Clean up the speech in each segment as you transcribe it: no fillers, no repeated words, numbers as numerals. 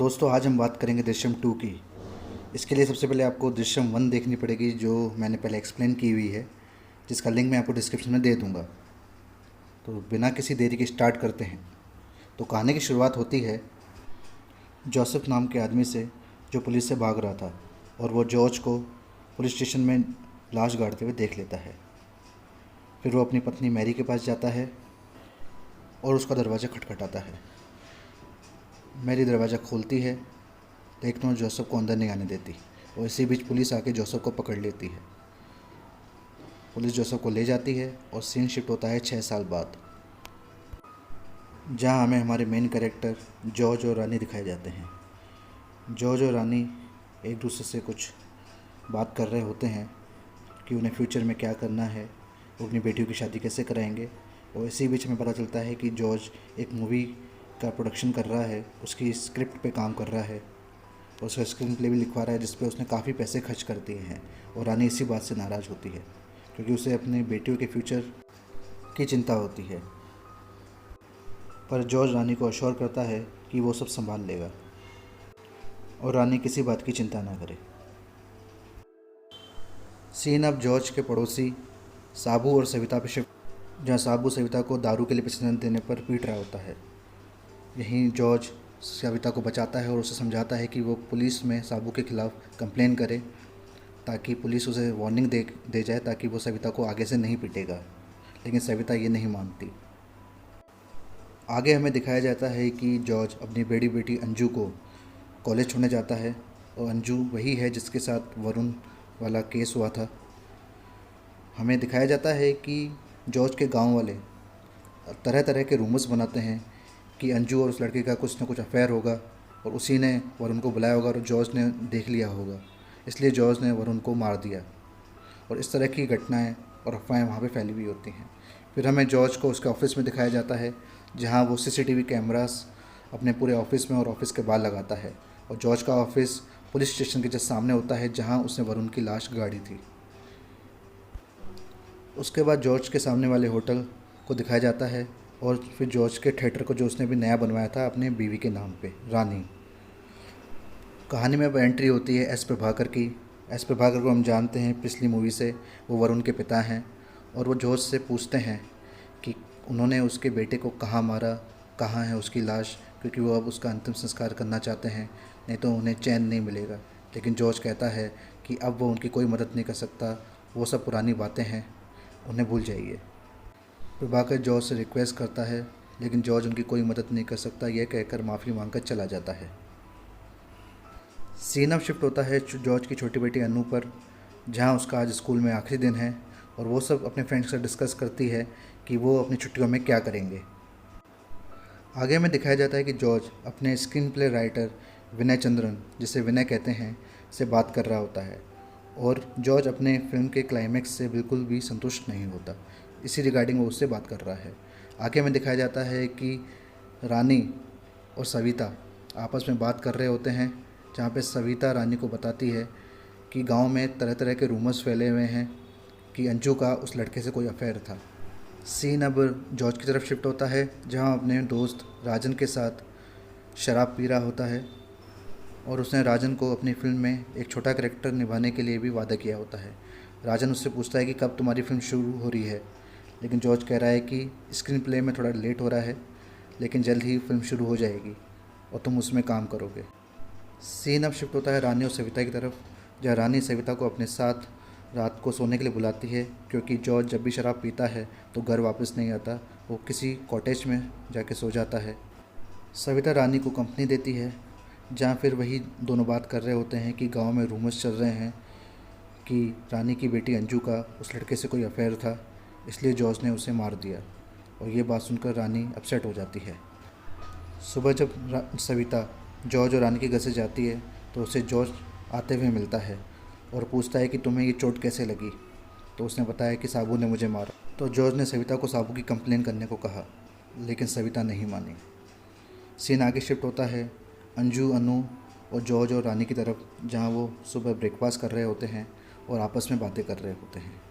दोस्तों आज हम बात करेंगे दृश्यम 2 की। इसके लिए सबसे पहले आपको दृश्यम 1 देखनी पड़ेगी, जो मैंने पहले एक्सप्लेन की हुई है, जिसका लिंक मैं आपको डिस्क्रिप्शन में दे दूंगा। तो बिना किसी देरी के स्टार्ट करते हैं। तो कहानी की शुरुआत होती है जोसेफ नाम के आदमी से, जो पुलिस से भाग रहा था, और वो जॉर्ज को पुलिस स्टेशन में लाश गाड़ते हुए देख लेता है। फिर वो अपनी पत्नी मैरी के पास जाता है और उसका दरवाज़ा खटखटाता है। मैरी दरवाज़ा खोलती है, लेकिन वो जोसेफ को अंदर नहीं आने देती, और इसी बीच पुलिस आके जोसेफ को पकड़ लेती है। पुलिस जोसेफ को ले जाती है और सीन शिफ्ट होता है 6 साल बाद, जहां हमें हमारे मेन कैरेक्टर जॉर्ज और रानी दिखाए जाते हैं। जॉर्ज और रानी एक दूसरे से कुछ बात कर रहे होते हैं कि उन्हें फ्यूचर में क्या करना है, वो अपनी बेटियों की शादी कैसे कराएंगे। और इसी बीच हमें पता चलता है कि जॉर्ज एक मूवी का प्रोडक्शन कर रहा है, उसकी स्क्रिप्ट पे काम कर रहा है, और उसका स्क्रीन प्ले भी लिखवा रहा है, जिस पे उसने काफ़ी पैसे खर्च कर दिए हैं। और रानी इसी बात से नाराज़ होती है, क्योंकि उसे अपनी बेटियों के फ्यूचर की चिंता होती है। पर जॉर्ज रानी को अश्योर करता है कि वो सब संभाल लेगा, और रानी किसी बात की चिंता ना करे। सीन अब जॉर्ज के पड़ोसी साबू और सविता पे शिफ्ट, जहाँ साबू सविता को दारू के लिए पैसे न देने पर पीट रहा होता है। यहीं जॉर्ज सविता को बचाता है और उसे समझाता है कि वो पुलिस में साबू के खिलाफ़ कंप्लेन करे, ताकि पुलिस उसे वार्निंग दे जाए, ताकि वो सविता को आगे से नहीं पीटेगा। लेकिन सविता ये नहीं मानती। आगे हमें दिखाया जाता है कि जॉर्ज अपनी बड़ी बेटी अंजू को कॉलेज छोड़ने जाता है, और अंजू वही है जिसके साथ वरुण वाला केस हुआ था। हमें दिखाया जाता है कि जॉर्ज के गांव वाले तरह तरह के रूमर्स बनाते हैं कि अंजू और उस लड़के का कुछ ना कुछ अफेयर होगा, और उसी ने वरुण को बुलाया होगा और जॉर्ज ने देख लिया होगा, इसलिए जॉर्ज ने वरुण को मार दिया। और इस तरह की घटनाएं और अफवाहें वहाँ पे फैली हुई होती हैं। फिर हमें जॉर्ज को उसके ऑफिस में दिखाया जाता है, जहाँ वो सीसीटीवी कैमरास अपने पूरे ऑफिस में और ऑफिस के बाहर लगाता है। और जॉर्ज का ऑफिस पुलिस स्टेशन के जस्ट सामने होता है, जहाँ उसने वरुण की लाश गाड़ी थी। उसके बाद जॉर्ज के सामने वाले होटल को दिखाया जाता है, और फिर जॉर्ज के थिएटर को, जो उसने भी नया बनवाया था अपने बीवी के नाम पे, रानी। कहानी में अब एंट्री होती है एस प्रभाकर की। एस प्रभाकर को हम जानते हैं पिछली मूवी से, वो वरुण के पिता हैं। और वो जॉर्ज से पूछते हैं कि उन्होंने उसके बेटे को कहाँ मारा, कहाँ है उसकी लाश, क्योंकि वो अब उसका अंतिम संस्कार करना चाहते हैं, नहीं तो उन्हें चैन नहीं मिलेगा। लेकिन जॉर्ज कहता है कि अब वो उनकी कोई मदद नहीं कर सकता, वो सब पुरानी बातें हैं, उन्हें भूल जाइए। प्रभाकर जॉर्ज से रिक्वेस्ट करता है, लेकिन जॉर्ज उनकी कोई मदद नहीं कर सकता, यह कहकर माफ़ी मांगकर चला जाता है। सीन अब शिफ्ट होता है जॉर्ज की छोटी बेटी अनु पर, जहां उसका आज स्कूल में आखिरी दिन है, और वो सब अपने फ्रेंड्स से डिस्कस करती है कि वो अपनी छुट्टियों में क्या करेंगे। आगे में दिखाया जाता है कि जॉर्ज अपने स्क्रीन प्ले राइटर विनय चंद्रन, जिसे विनय कहते हैं, से बात कर रहा होता है। और जॉर्ज अपने फिल्म के क्लाइमैक्स से बिल्कुल भी संतुष्ट नहीं होता, इसी रिगार्डिंग वो उससे बात कर रहा है। आगे में दिखाया जाता है कि रानी और सविता आपस में बात कर रहे होते हैं, जहाँ पे सविता रानी को बताती है कि गांव में तरह तरह के रूमर्स फैले हुए हैं कि अंजू का उस लड़के से कोई अफेयर था। सीन अब जॉर्ज की तरफ शिफ्ट होता है, जहाँ अपने दोस्त राजन के साथ शराब पी रहा होता है, और उसने राजन को अपनी फिल्म में एक छोटा कैरेक्टर निभाने के लिए भी वादा किया होता है। राजन उससे पूछता है कि कब तुम्हारी फिल्म शुरू हो रही है, लेकिन जॉर्ज कह रहा है कि स्क्रीन प्ले में थोड़ा लेट हो रहा है, लेकिन जल्द ही फिल्म शुरू हो जाएगी और तुम उसमें काम करोगे। सीन अब शिफ्ट होता है रानी और सविता की तरफ, जहाँ रानी सविता को अपने साथ रात को सोने के लिए बुलाती है, क्योंकि जॉर्ज जब भी शराब पीता है तो घर वापस नहीं आता, वो किसी कॉटेज में जाके सो जाता है। सविता रानी को कंपनी देती है, जहाँ फिर वही दोनों बात कर रहे होते हैं कि गांव में रूमर्स चल रहे हैं कि रानी की बेटी अंजू का उस लड़के से कोई अफेयर था, इसलिए जॉर्ज ने उसे मार दिया। और ये बात सुनकर रानी अपसेट हो जाती है। सुबह जब सविता जॉर्ज और रानी के घर से जाती है, तो उसे जॉर्ज आते हुए मिलता है और पूछता है कि तुम्हें ये चोट कैसे लगी। तो उसने बताया कि साबू ने मुझे मारा। तो जॉर्ज ने सविता को साबू की कंप्लेन करने को कहा, लेकिन सविता नहीं मानी। सीन आगे शिफ्ट होता है अंजू, अनु और जॉर्ज और रानी की तरफ, जहाँ वो सुबह ब्रेकफास्ट कर रहे होते हैं और आपस में बातें कर रहे होते हैं।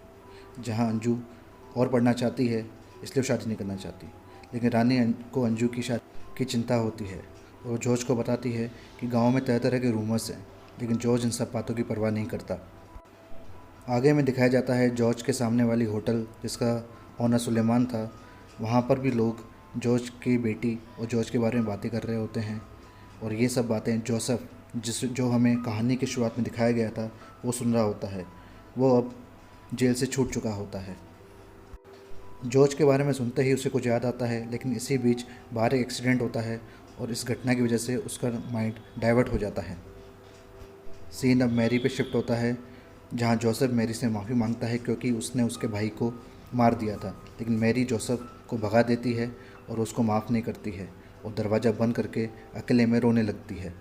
जहाँ अंजू और पढ़ना चाहती है, इसलिए वो शादी नहीं करना चाहती, लेकिन रानी को अंजू की शादी की चिंता होती है। और जॉर्ज को बताती है कि गांव में तरह तरह के रूमर्स हैं, लेकिन जॉर्ज इन सब बातों की परवाह नहीं करता। आगे में दिखाया जाता है जॉर्ज के सामने वाली होटल जिसका ओनर सुलेमान था, वहाँ पर भी लोग जॉर्ज की बेटी और जॉर्ज के बारे में बातें कर रहे होते हैं। और ये सब बातें जोसेफ, जो हमें कहानी की शुरुआत में दिखाया गया था, वो सुन रहा होता है। वो अब जेल से छूट चुका होता है। जॉर्ज के बारे में सुनते ही उसे कुछ याद आता है, लेकिन इसी बीच बाहर एक एक्सीडेंट होता है और इस घटना की वजह से उसका माइंड डाइवर्ट हो जाता है। सीन अब मैरी पे शिफ्ट होता है, जहाँ जोसेफ मैरी से माफ़ी मांगता है क्योंकि उसने उसके भाई को मार दिया था, लेकिन मैरी जोसेफ को भगा देती है और उसको माफ़ नहीं करती है और दरवाज़ा बंद करके अकेले में रोने लगती है।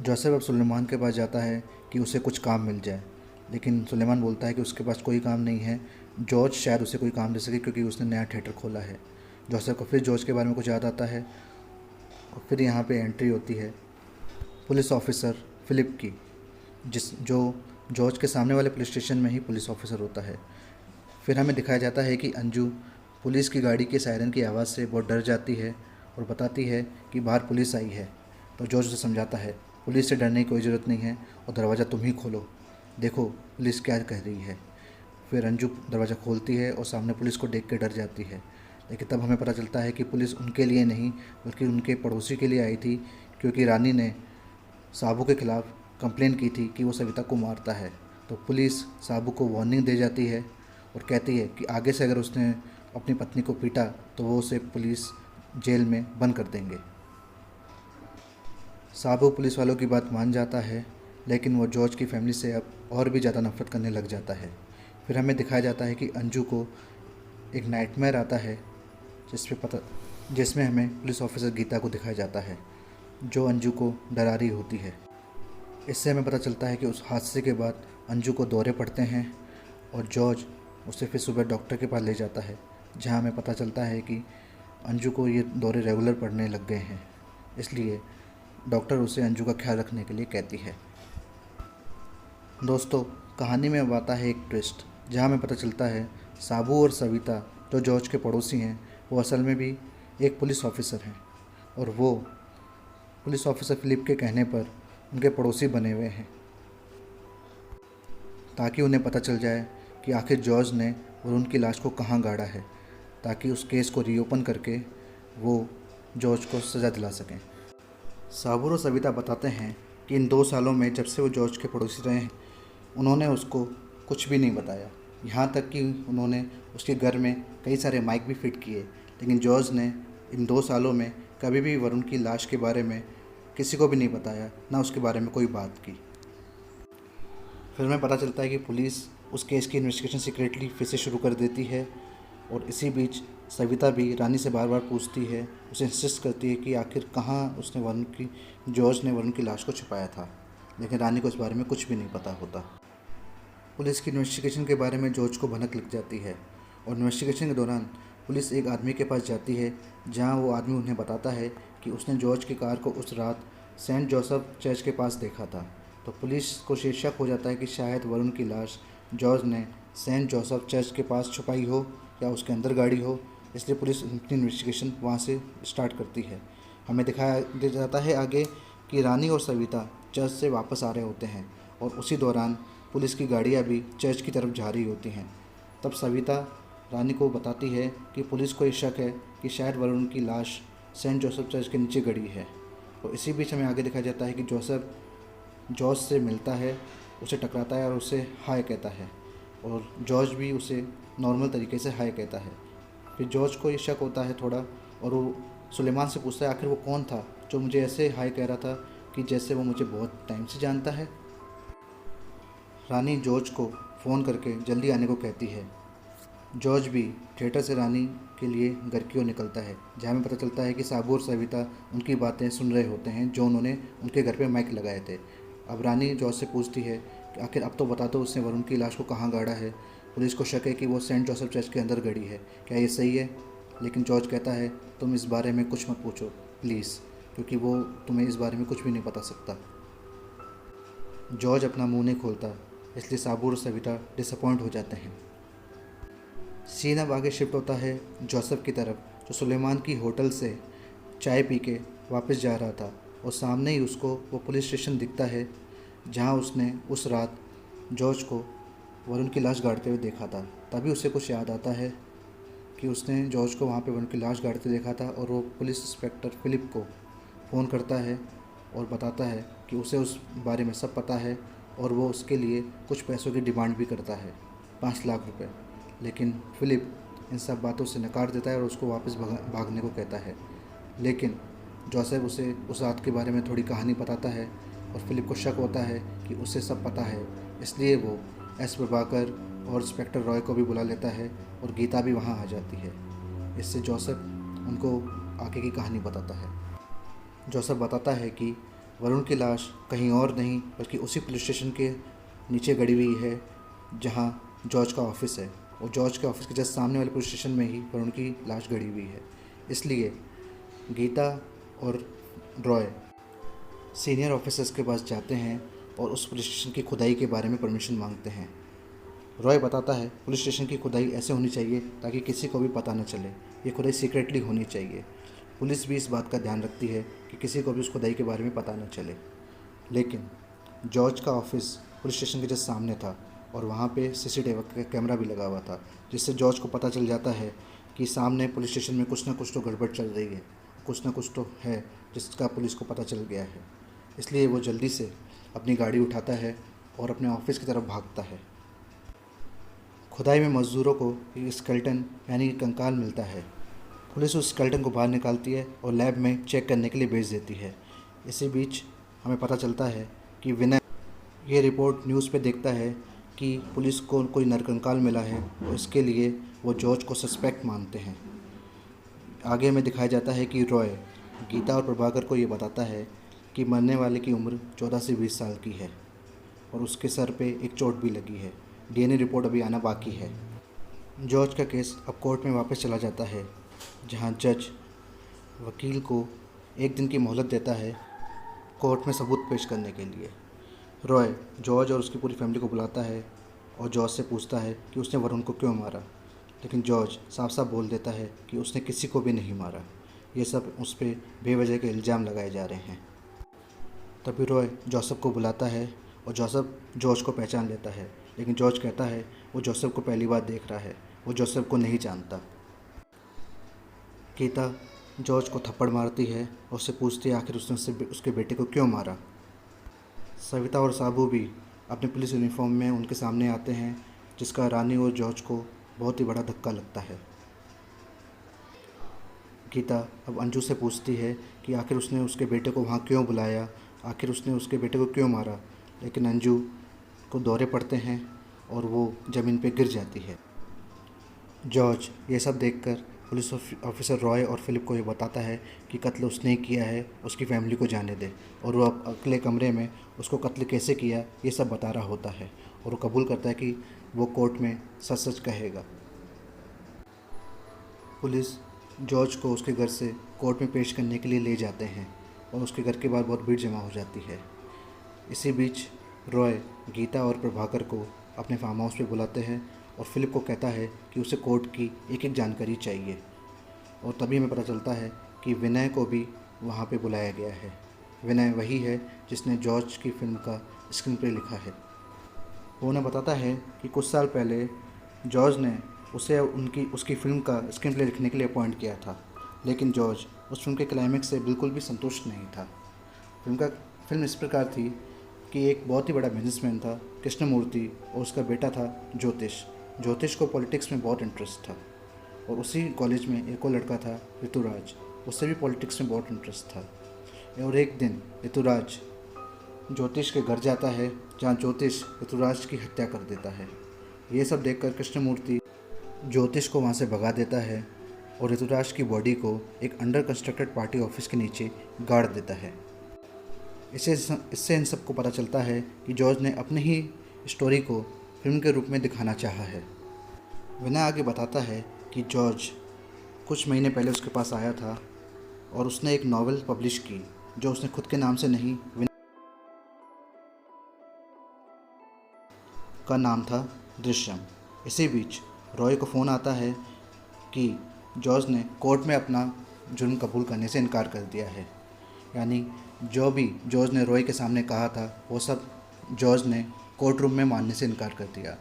जोसेफ अब सुलेमान के पास जाता है कि उसे कुछ काम मिल जाए, लेकिन सुलेमान बोलता है कि उसके पास कोई काम नहीं है। जॉर्ज शायद उसे कोई काम दे सके क्योंकि उसने नया थिएटर खोला है। जोसेफ को फिर जॉर्ज के बारे में कुछ याद आता है और फिर यहाँ पे एंट्री होती है पुलिस ऑफिसर फिलिप की, जो जॉर्ज के सामने वाले पुलिस स्टेशन में ही पुलिस ऑफिसर होता है। फिर हमें दिखाया जाता है कि अंजू पुलिस की गाड़ी के सायरन की आवाज़ से बहुत डर जाती है और बताती है कि बाहर पुलिस आई है। तो जॉर्ज उसे समझाता है, पुलिस से डरने की कोई ज़रूरत नहीं है और दरवाज़ा तुम ही खोलो, देखो पुलिस क्या कह रही है। फिर अंजू दरवाज़ा खोलती है और सामने पुलिस को देख के डर जाती है, लेकिन तब हमें पता चलता है कि पुलिस उनके लिए नहीं बल्कि उनके पड़ोसी के लिए आई थी, क्योंकि रानी ने साबू के ख़िलाफ़ कंप्लेन की थी कि वो सविता को मारता है। तो पुलिस साबू को वार्निंग दे जाती है और कहती है कि आगे से अगर उसने अपनी पत्नी को पीटा तो वो उसे पुलिस जेल में बंद कर देंगे। साबू पुलिस वालों की बात मान जाता है, लेकिन वो जॉर्ज की फैमिली से अब और भी ज़्यादा नफरत करने लग जाता है। फिर हमें दिखाया जाता है कि अंजू को एक नाइटमेयर आता है जिसमें हमें पुलिस ऑफिसर गीता को दिखाया जाता है, जो अंजू को डरा रही होती है। इससे हमें पता चलता है कि उस हादसे के बाद अंजू को दौरे पड़ते हैं और जॉर्ज उसे फिर सुबह डॉक्टर के पास ले जाता है, जहां हमें पता चलता है कि अंजू को ये दौरे रेगुलर पड़ने लग गए हैं, इसलिए डॉक्टर उसे अंजू का ख्याल रखने के लिए कहती है। दोस्तों, कहानी में अब आता है एक ट्विस्ट, जहां हमें पता चलता है साबू और सविता, जो जॉर्ज के पड़ोसी हैं, वो असल में भी एक पुलिस ऑफिसर हैं और वो पुलिस ऑफिसर फिलिप के कहने पर उनके पड़ोसी बने हुए हैं, ताकि उन्हें पता चल जाए कि आखिर जॉर्ज ने वरुण की लाश को कहाँ गाड़ा है, ताकि उस केस को रीओपन करके वो जॉर्ज को सज़ा दिला सकें। साबूर और सविता बताते हैं कि इन 2 सालों में जब से वो जॉर्ज के पड़ोसी रहे हैं, उन्होंने उसको कुछ भी नहीं बताया, यहाँ तक कि उन्होंने उसके घर में कई सारे माइक भी फिट किए, लेकिन जॉर्ज ने इन 2 सालों में कभी भी वरुण की लाश के बारे में किसी को भी नहीं बताया, ना उसके बारे में कोई बात की। फिर हमें पता चलता है कि पुलिस उस केस की इन्वेस्टिगेशन सीक्रेटली फिर से शुरू कर देती है और इसी बीच सविता भी रानी से बार बार पूछती है, उसे इंसिस्ट करती है कि आखिर कहाँ जॉर्ज ने वरुण की लाश को छुपाया था, लेकिन रानी को इस बारे में कुछ भी नहीं पता होता। पुलिस की इन्वेस्टिगेशन के बारे में जॉर्ज को भनक लग जाती है और इन्वेस्टिगेशन के दौरान पुलिस एक आदमी के पास जाती है, जहां वो आदमी उन्हें बताता है कि उसने जॉर्ज की कार को उस रात सेंट जोसेफ चर्च के पास देखा था। तो पुलिस को शक हो जाता है कि शायद वरुण की लाश जॉर्ज ने सेंट जोसेफ चर्च के पास छुपाई हो या उसके अंदर गाड़ी हो, इसलिए पुलिस अपनी इन्वेस्टिगेशन वहाँ से स्टार्ट करती है। हमें दिखाया जाता है आगे कि रानी और सविता चर्च से वापस आ रहे होते हैं और उसी दौरान पुलिस की गाड़ियाँ भी चर्च की तरफ जा रही होती हैं। तब सविता रानी को बताती है कि पुलिस को ये शक है कि शायद वरुण की लाश सेंट जोसेफ चर्च के नीचे गड़ी है। और इसी बीच हमें आगे दिखाया जाता है कि जोसेफ जॉर्ज से मिलता है, उसे टकराता है और उसे हाय कहता है और जॉर्ज भी उसे नॉर्मल तरीके से हाय कहता है। फिर जॉर्ज को ये शक होता है थोड़ा और वो सुलेमान से पूछता है आखिर वो कौन था जो मुझे ऐसे हाय कह रहा था कि जैसे वो मुझे बहुत टाइम से जानता है। रानी जॉर्ज को फ़ोन करके जल्दी आने को कहती है। जॉर्ज भी थिएटर से रानी के लिए घर की ओर निकलता है, जहाँ में पता चलता है कि साबू और सविता उनकी बातें सुन रहे होते हैं जो उन्होंने उनके घर पे माइक लगाए थे। अब रानी जॉर्ज से पूछती है कि आखिर अब तो बता दो उसने वरुण की लाश को कहाँ गाड़ा है। पुलिस को शक है कि वो सेंट जोसेफ चर्च के अंदर गड़ी है, क्या ये सही है? लेकिन जॉर्ज कहता है तुम इस बारे में कुछ मत पूछो प्लीज़, क्योंकि वो तुम्हें इस बारे में कुछ भी नहीं बता सकता। जॉर्ज अपना मुँह नहीं खोलता, इसलिए साबू और सविता डिसअपॉइंट हो जाते हैं। सीन अब आगे शिफ्ट होता है जोसेफ की तरफ, जो सुलेमान की होटल से चाय पी के वापस जा रहा था और सामने ही उसको वो पुलिस स्टेशन दिखता है जहाँ उसने उस रात जॉर्ज को वरुण की लाश गाड़ते हुए देखा था। तभी उसे कुछ याद आता है कि उसने जॉर्ज को वहाँ पे वरुण की लाश गाड़ते देखा था और वो पुलिस इंस्पेक्टर फिलिप को फ़ोन करता है और बताता है कि उसे उस बारे में सब पता है और वो उसके लिए कुछ पैसों की डिमांड भी करता है, 5 लाख रुपए। लेकिन फिलिप इन सब बातों से नकार देता है और उसको वापस भागने को कहता है। लेकिन जोसेफ उसे उस रात के बारे में थोड़ी कहानी बताता है और फिलिप को शक होता है कि उसे सब पता है, इसलिए वो एस प्रभाकर और इंस्पेक्टर रॉय को भी बुला लेता है और गीता भी वहाँ आ जाती है। इससे जोसेफ उनको आगे की कहानी बताता है। जोसेफ बताता है कि वरुण की लाश कहीं और नहीं बल्कि उसी पुलिस स्टेशन के नीचे गड़ी हुई है जहाँ जॉर्ज का ऑफिस है, और जॉर्ज के ऑफिस के जस्ट सामने वाले पुलिस स्टेशन में ही वरुण की लाश गड़ी हुई है। इसलिए गीता और रॉय सीनियर ऑफिसर्स के पास जाते हैं और उस पुलिस स्टेशन की खुदाई के बारे में परमिशन मांगते हैं। रॉय बताता है पुलिस स्टेशन की खुदाई ऐसे होनी चाहिए ताकि किसी को भी पता न चले, ये खुदाई सीक्रेटली होनी चाहिए। पुलिस भी इस बात का ध्यान रखती है कि किसी को भी उस खुदाई के बारे में पता न चले। लेकिन जॉर्ज का ऑफिस पुलिस स्टेशन के जस्ट सामने था और वहाँ पे सीसीटीवी कैमरा भी लगा हुआ था, जिससे जॉर्ज को पता चल जाता है कि सामने पुलिस स्टेशन में कुछ ना कुछ तो गड़बड़ चल रही है, कुछ ना कुछ तो है जिसका पुलिस को पता चल गया है। इसलिए वो जल्दी से अपनी गाड़ी उठाता है और अपने ऑफिस की तरफ भागता है। खुदाई में मज़दूरों को एक स्केलेटन यानी कि कंकाल मिलता है। पुलिस उस स्केलेटन को बाहर निकालती है और लैब में चेक करने के लिए भेज देती है। इसी बीच हमें पता चलता है कि विनय ये रिपोर्ट न्यूज़ पे देखता है कि पुलिस को कोई नरकंकाल मिला है और इसके लिए वो जॉर्ज को सस्पेक्ट मानते हैं। आगे में दिखाया जाता है कि रॉय गीता और प्रभाकर को ये बताता है कि मरने वाले की उम्र 14 से 20 साल की है और उसके सर पे एक चोट भी लगी है। डीएनए रिपोर्ट अभी आना बाकी है। जॉर्ज का केस अब कोर्ट में वापस चला जाता है, जहां जज वकील को 1 दिन की मोहलत देता है कोर्ट में सबूत पेश करने के लिए। रॉय जॉर्ज और उसकी पूरी फैमिली को बुलाता है और जॉर्ज से पूछता है कि उसने वरुण को क्यों मारा, लेकिन जॉर्ज साफ साफ बोल देता है कि उसने किसी को भी नहीं मारा, ये सब उस पर बेवजह के इल्ज़ाम लगाए जा रहे हैं। तभी रॉय जोसेफ को बुलाता है और जोसेफ जॉर्ज को पहचान लेता है, लेकिन जॉर्ज कहता है वो जोसेफ को पहली बार देख रहा है, वो जोसेफ को नहीं जानता। गीता जॉर्ज को थप्पड़ मारती है और उससे पूछती है आखिर उसने उसके बेटे को क्यों मारा। सविता और साबू भी अपने पुलिस यूनिफॉर्म में उनके सामने आते हैं, जिसका रानी और जॉर्ज को बहुत ही बड़ा धक्का लगता है। गीता अब अंजू से पूछती है कि आखिर उसने उसके बेटे को वहाँ क्यों बुलाया, आखिर उसने उसके बेटे को क्यों मारा, लेकिन अंजू को दौरे पड़ते हैं और वो ज़मीन पे गिर जाती है। जॉर्ज ये सब देखकर पुलिस ऑफिसर रॉय और फिलिप को ये बताता है कि कत्ल उसने ही किया है, उसकी फैमिली को जाने दे, और वो अब अगले कमरे में उसको कत्ल कैसे किया ये सब बता रहा होता है और वो कबूल करता है कि वो कोर्ट में सच सच कहेगा। पुलिस जॉर्ज को उसके घर से कोर्ट में पेश करने के लिए ले जाते हैं और उसके घर के बाहर बहुत भीड़ जमा हो जाती है। इसी बीच रॉय गीता और प्रभाकर को अपने फार्म हाउस पे बुलाते हैं और फिलिप को कहता है कि उसे कोर्ट की एक एक जानकारी चाहिए, और तभी हमें पता चलता है कि विनय को भी वहाँ पे बुलाया गया है। विनय वही है जिसने जॉर्ज की फिल्म का स्क्रीन प्ले लिखा है। वो उन्हें बताता है कि कुछ साल पहले जॉर्ज ने उसे उसकी फिल्म का स्क्रीन प्ले लिखने के लिए अपॉइंट किया था, लेकिन जॉर्ज उस फिल्म के क्लाइमेक्स से बिल्कुल भी संतुष्ट नहीं था। फिल्म इस प्रकार थी कि एक बहुत ही बड़ा बिजनेसमैन था कृष्णमूर्ति और उसका बेटा था ज्योतिष को पॉलिटिक्स में बहुत इंटरेस्ट था, और उसी कॉलेज में एक और लड़का था ऋतुराज, उससे भी पॉलिटिक्स में बहुत इंटरेस्ट था। और एक दिन ऋतुराज ज्योतिष के घर जाता है जहाँ ज्योतिष ऋतुराज की हत्या कर देता है। ये सब देखकर कृष्णमूर्ति ज्योतिष को वहाँ से भगा देता है और ऋतुराज की बॉडी को एक अंडर कंस्ट्रक्टेड पार्टी ऑफिस के नीचे गाड़ देता है। इससे इन सबको पता चलता है कि जॉर्ज ने अपनी ही स्टोरी को फिल्म के रूप में दिखाना चाहा है। विनय आगे बताता है कि जॉर्ज कुछ महीने पहले उसके पास आया था और उसने एक नॉवेल पब्लिश की जो उसने खुद के नाम से नहीं, का नाम था दृश्यम। इसी बीच रॉय को फ़ोन आता है कि जॉर्ज ने कोर्ट में अपना जुर्म कबूल करने से इनकार कर दिया है। यानी जो भी जॉर्ज ने रॉय के सामने कहा था वो सब जॉर्ज ने कोर्ट रूम में मानने से इनकार कर दिया।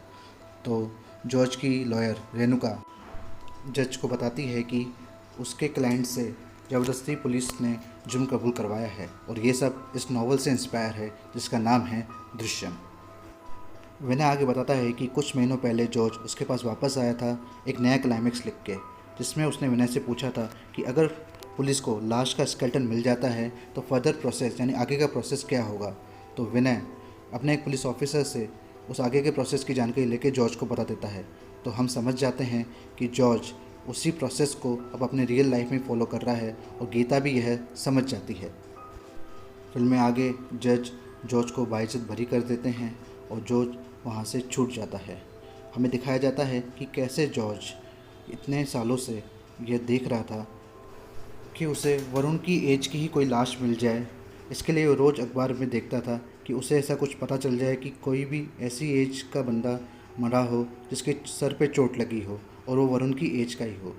तो जॉर्ज की लॉयर रेणुका जज को बताती है कि उसके क्लाइंट से ज़बरदस्ती पुलिस ने जुर्म कबूल करवाया है और ये सब इस नावल से इंस्पायर है जिसका नाम है दृश्यम। विनय आगे बताता है कि कुछ महीनों पहले जॉर्ज उसके पास वापस आया था एक नया क्लाइमेक्स लिख के, जिसमें उसने विनय से पूछा था कि अगर पुलिस को लाश का स्केलेटन मिल जाता है तो फर्दर प्रोसेस यानी आगे का प्रोसेस क्या होगा। तो विनय अपने एक पुलिस ऑफिसर से उस आगे के प्रोसेस की जानकारी लेके जॉर्ज को बता देता है। तो हम समझ जाते हैं कि जॉर्ज उसी प्रोसेस को अब अपने रियल लाइफ में फॉलो कर रहा है और गीता भी यह समझ जाती है। फिल्म में आगे जज जॉर्ज को बाइज्जत बरी कर देते हैं और जॉर्ज वहाँ से छूट जाता है। हमें दिखाया जाता है कि कैसे जॉर्ज इतने सालों से यह देख रहा था कि उसे वरुण की एज की ही कोई लाश मिल जाए। इसके लिए वो रोज़ अखबार में देखता था कि उसे ऐसा कुछ पता चल जाए कि कोई भी ऐसी एज का बंदा मरा हो जिसके सर पे चोट लगी हो और वो वरुण की एज का ही हो।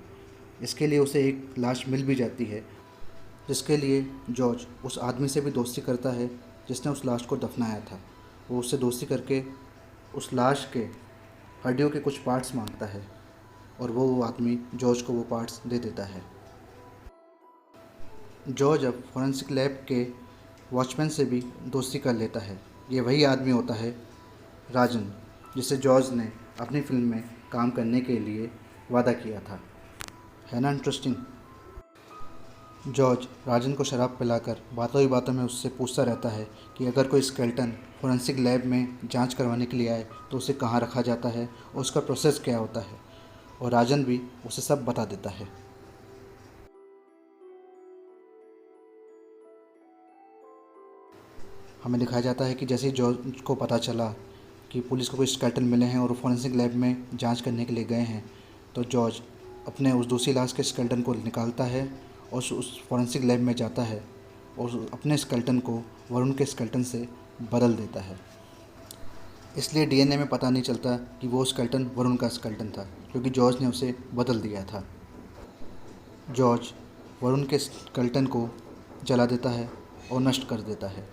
इसके लिए उसे एक लाश मिल भी जाती है, जिसके लिए जॉर्ज उस आदमी से भी दोस्ती करता है जिसने उस लाश को दफनाया था। वो उससे दोस्ती करके उस लाश के हड्डियों के कुछ पार्ट्स मांगता है और वो आदमी जॉर्ज को वो पार्ट्स दे देता है। जॉर्ज अब फॉरेंसिक लैब के वॉचमैन से भी दोस्ती कर लेता है। ये वही आदमी होता है राजन, जिसे जॉर्ज ने अपनी फिल्म में काम करने के लिए वादा किया था। है ना इंटरेस्टिंग। जॉर्ज राजन को शराब पिलाकर बातों ही बातों में उससे पूछता रहता है कि अगर कोई स्केलेटन फॉरेंसिक लैब में जांच करवाने के लिए आए तो उसे कहाँ रखा जाता है और उसका प्रोसेस क्या होता है, और राजन भी उसे सब बता देता है। हमें दिखाया जाता है कि जैसे ही जॉर्ज को पता चला कि पुलिस को कोई स्केलेटन मिले हैं और वो फॉरेंसिक लैब में जांच करने के लिए गए हैं, तो जॉर्ज अपने उस दूसरी लाश के स्केलेटन को निकालता है और उस फॉरेंसिक लैब में जाता है और अपने स्केलेटन को वरुण के स्केलेटन से बदल देता है। इसलिए डीएनए में पता नहीं चलता कि वो स्केलेटन वरुण का स्केलेटन था, क्योंकि जॉर्ज ने उसे बदल दिया था। जॉर्ज वरुण के स्केलेटन को जला देता है और नष्ट कर देता है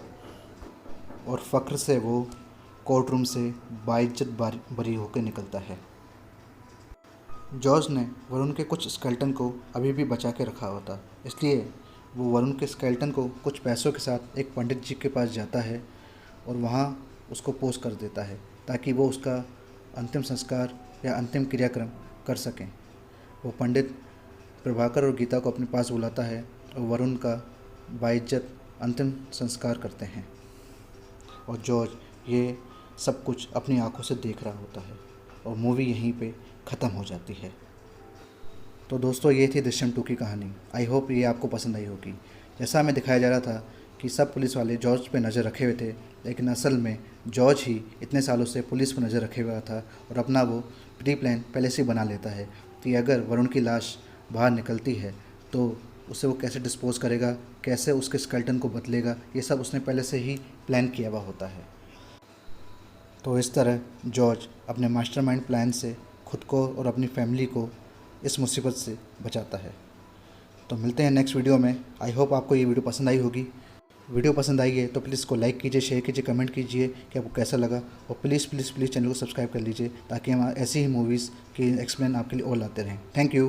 और फ़ख्र से वो कोर्ट रूम से बाइज्जत बरी होकर निकलता है। जॉर्ज ने वरुण के कुछ स्केलेटन को अभी भी बचा के रखा होता, इसलिए वो वरुण के स्केलेटन को कुछ पैसों के साथ एक पंडित जी के पास जाता है और वहाँ उसको पोस्ट कर देता है ताकि वो उसका अंतिम संस्कार या अंतिम क्रियाक्रम कर सकें। वो पंडित प्रभाकर और गीता को अपने पास बुलाता है और वरुण का बाइज्जत अंतिम संस्कार करते हैं और जॉर्ज ये सब कुछ अपनी आंखों से देख रहा होता है और मूवी यहीं पे ख़त्म हो जाती है। तो दोस्तों, ये थी दृश्यम 2 की कहानी। आई होप ये आपको पसंद आई होगी। जैसा हमें दिखाया जा रहा था कि सब पुलिस वाले जॉर्ज पे नज़र रखे हुए थे, लेकिन असल में जॉर्ज ही इतने सालों से पुलिस पर नज़र रखे हुआ था और अपना वो प्री प्लान पहले से ही बना लेता है कि अगर वरुण की लाश बाहर निकलती है तो उसे वो कैसे डिस्पोज करेगा, कैसे उसके स्केलेटन को बदलेगा, ये सब उसने पहले से ही प्लान किया हुआ होता है। तो इस तरह जॉर्ज अपने मास्टरमाइंड प्लान से खुद को और अपनी फैमिली को इस मुसीबत से बचाता है। तो मिलते हैं नेक्स्ट वीडियो में। आई होप आपको ये वीडियो पसंद आई होगी। वीडियो पसंद आई है तो प्लीज़ इसको लाइक कीजिए, शेयर कीजिए, कमेंट कीजिए कि आपको कैसा लगा, और प्लीज़ प्लीज़ प्लीज़ चैनल को सब्सक्राइब कर लीजिए ताकि हम ऐसी ही मूवीज़ की एक्सप्लेन आपके लिए और लाते रहें। Thank you.